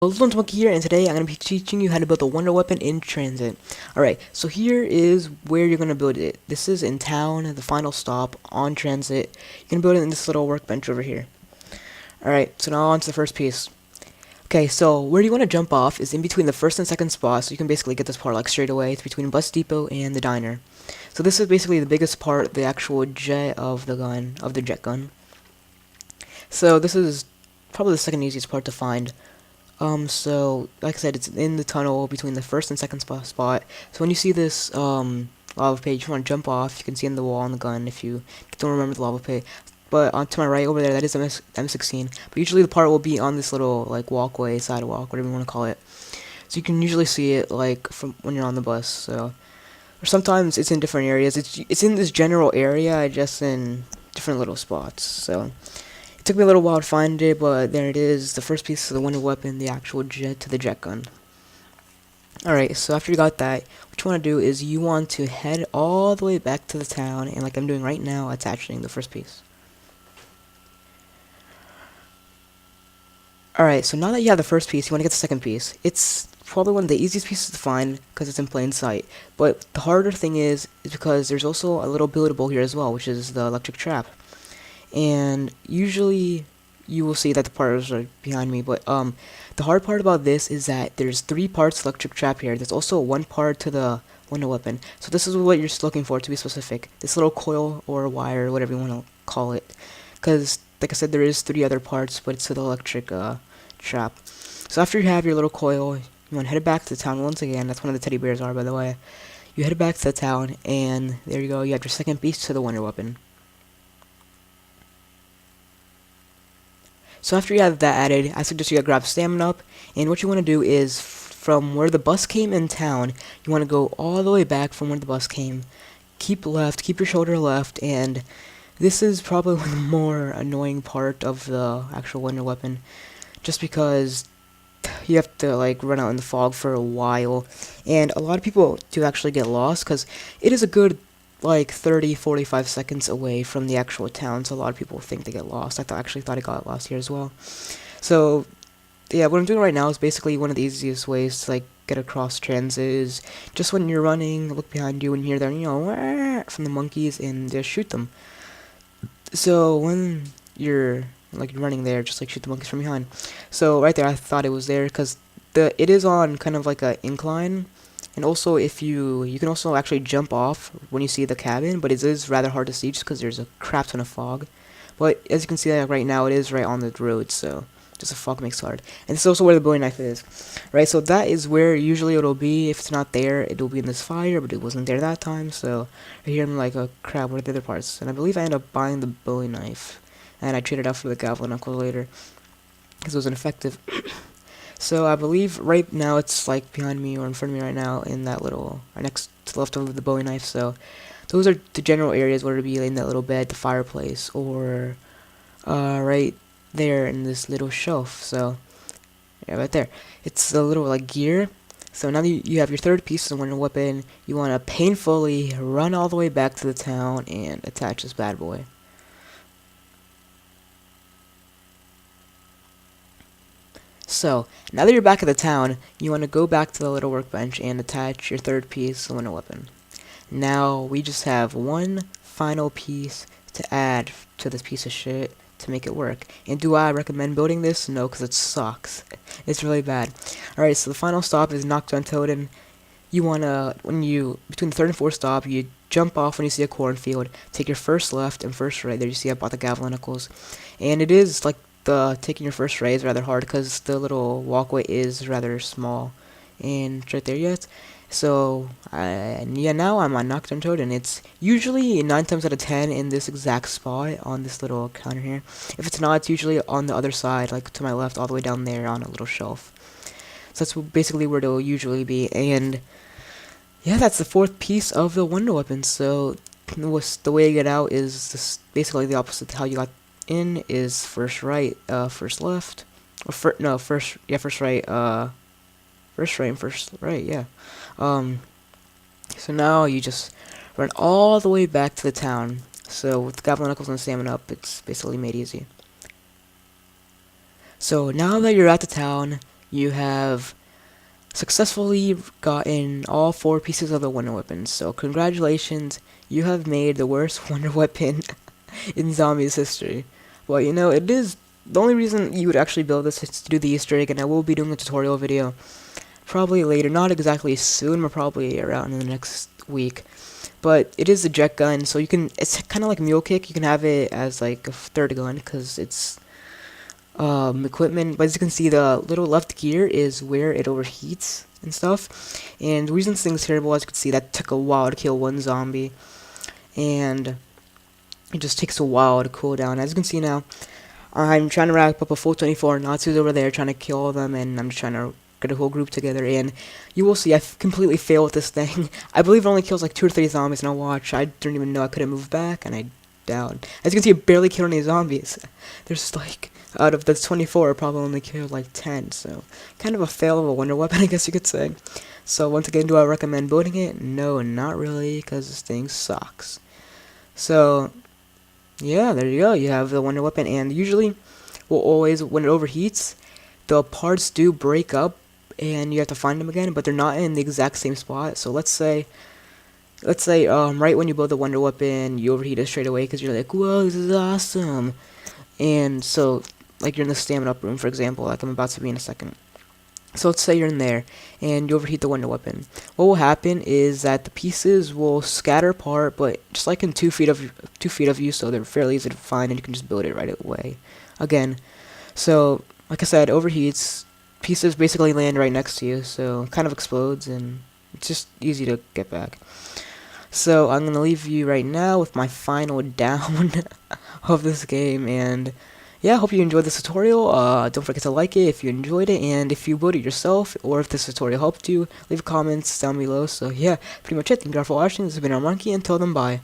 Hello, Monkey here, and today I'm going to be teaching you how to build a wonder weapon in Transit. Alright, so here is where you're going to build it. This is in town, the final stop on Transit. You're going to build it in this little workbench over here. Alright, so now on to the first piece. Okay, so where you want to jump off is in between the first and second spot, so you can basically get this part like straight away. It's between Bus Depot and the diner. So this is basically the biggest part, the actual jet of the gun, of the jet gun. So this is probably the second easiest part to find. So, like I said, it's in the tunnel between the first and second spot. So when you see this, lava pit, you want to jump off. You can see in the wall on the gun if you don't remember the lava pit. But to my right over there, that is M16. But usually the part will be on this little, like, walkway, sidewalk, whatever you want to call it. So you can usually see it, like, from when you're on the bus, so. Or sometimes it's in different areas. It's in this general area, just in different little spots, so. It took me a little while to find it, but there it is, the first piece of the wonder weapon, the actual jet to the jet gun. Alright, so after you got that, what you want to do is you want to head all the way back to the town, and like I'm doing right now, attaching the first piece. Alright, so now that you have the first piece, you want to get the second piece. It's probably one of the easiest pieces to find, because it's in plain sight. But the harder thing is because there's also a little buildable here as well, which is the electric trap. And usually you will see that the parts are behind me, but the hard part about this is that there's 3 parts electric trap here. There's also 1 part to the wonder weapon. So this is what you're looking for, to be specific. This little coil or wire, whatever you want to call it. Because, like I said, there is 3 other parts, but it's to the electric trap. So after you have your little coil, you want to head back to the town once again. That's one of the teddy bears are, by the way. You head back to the town, and there you go. You have your second piece to the wonder weapon. So after you have that added, I suggest you grab stamina up, and what you want to do is, from where the bus came in town, you want to go all the way back from where the bus came. Keep left, keep your shoulder left, and this is probably the more annoying part of the actual wonder weapon, just because you have to like run out in the fog for a while, and a lot of people do actually get lost, because it is a good like 30-45 seconds away from the actual town, so a lot of people think they get lost. Actually thought I got lost here as well. So yeah, what I'm doing right now is basically one of the easiest ways to like get across Transit is just when you're running, look behind you and hear them, from the monkeys, and just shoot them. So when you're like running there, just like shoot the monkeys from behind. So right there, I thought it was there because it is on kind of like a incline. And also, if you can also actually jump off when you see the cabin, but it is rather hard to see just because there's a crap ton of fog. But as you can see right now, it is right on the road, so just the fog makes it hard. And this is also where the Bowie knife is, right? So that is where usually it'll be. If it's not there, it'll be in this fire, but it wasn't there that time. So right here I'm like, oh crap, what are the other parts? And I believe I ended up buying the Bowie knife, and I traded out for the Gavel knuckle later because it was ineffective. So I believe right now it's like behind me or in front of me right now in that little, or next to the left of the Bowie knife. So those are the general areas where it'll be in that little bed, the fireplace, or right there in this little shelf. So yeah, right there. It's a little like gear. So now that you have your third piece of wonder weapon, you want to painfully run all the way back to the town and attach this bad boy. So, now that you're back at the town, you want to go back to the little workbench and attach your third piece of wonder weapon. Now, we just have one final piece to add to this piece of shit to make it work. And do I recommend building this? No, because it sucks. It's really bad. Alright, so the final stop is Knockdown Totem. You want to, between the third and fourth stop, you jump off when you see a cornfield, take your first left and first right. There you see I bought the Gavel knuckles. And it is like taking your first right is rather hard because the little walkway is rather small, and it's right there yet. So yeah, now I'm on Knockdown Toad, and it's usually 9 times out of 10 in this exact spot on this little counter here. If it's not, it's usually on the other side, like to my left, all the way down there on a little shelf. So that's basically where it'll usually be, and yeah, that's the fourth piece of the wonder weapon. So the way you get out is basically the opposite to how you got in, is first right, first left, or first right, first right and first right, yeah. So now you just run all the way back to the town. So with the Goblin Knuckles and Stamina up, it's basically made easy. So now that you're at the town, you have successfully gotten all 4 pieces of the Wonder Weapon. So congratulations, you have made the worst Wonder Weapon in Zombies history. Well, you know, it is the only reason you would actually build this is to do the Easter egg, and I will be doing a tutorial video probably later, not exactly soon, but probably around in the next week. But it is a jet gun, so you can, it's kind of like Mule Kick, you can have it as like a third gun, because it's equipment, but as you can see, the little left gear is where it overheats and stuff. And the reason this thing's terrible, as you can see, that took a while to kill one zombie, and it just takes a while to cool down. As you can see now, I'm trying to rack up a full 24 Natsus over there, trying to kill all of them, and I'm just trying to get a whole group together, and you will see I completely fail with this thing. I believe it only kills like 2 or 3 zombies, and I'll watch. I didn't even know I couldn't move back, and I died. As you can see, it barely killed any zombies. There's like, out of the 24, it probably only killed like 10, so kind of a fail of a Wonder Weapon, I guess you could say. So once again, do I recommend building it? No, not really, because this thing sucks. So yeah, there you go. You have the Wonder Weapon, and usually, will always, when it overheats, the parts do break up, and you have to find them again, but they're not in the exact same spot. So let's say, right when you build the Wonder Weapon, you overheat it straight away because you're like, whoa, this is awesome. And so, like, you're in the stamina up room, for example, like I'm about to be in a second. So let's say you're in there, and you overheat the Wonder Weapon. What will happen is that the pieces will scatter apart, but just like in 2 feet of you, so they're fairly easy to find, and you can just build it right away. Again, so like I said, overheats. Pieces basically land right next to you, so it kind of explodes, and it's just easy to get back. So I'm gonna leave you right now with my final down of this game, and yeah, I hope you enjoyed this tutorial. Don't forget to like it if you enjoyed it, and if you built it yourself, or if this tutorial helped you, leave comments down below. So yeah, pretty much it. Thank you all for watching. This has been our Monkey, and tell them bye.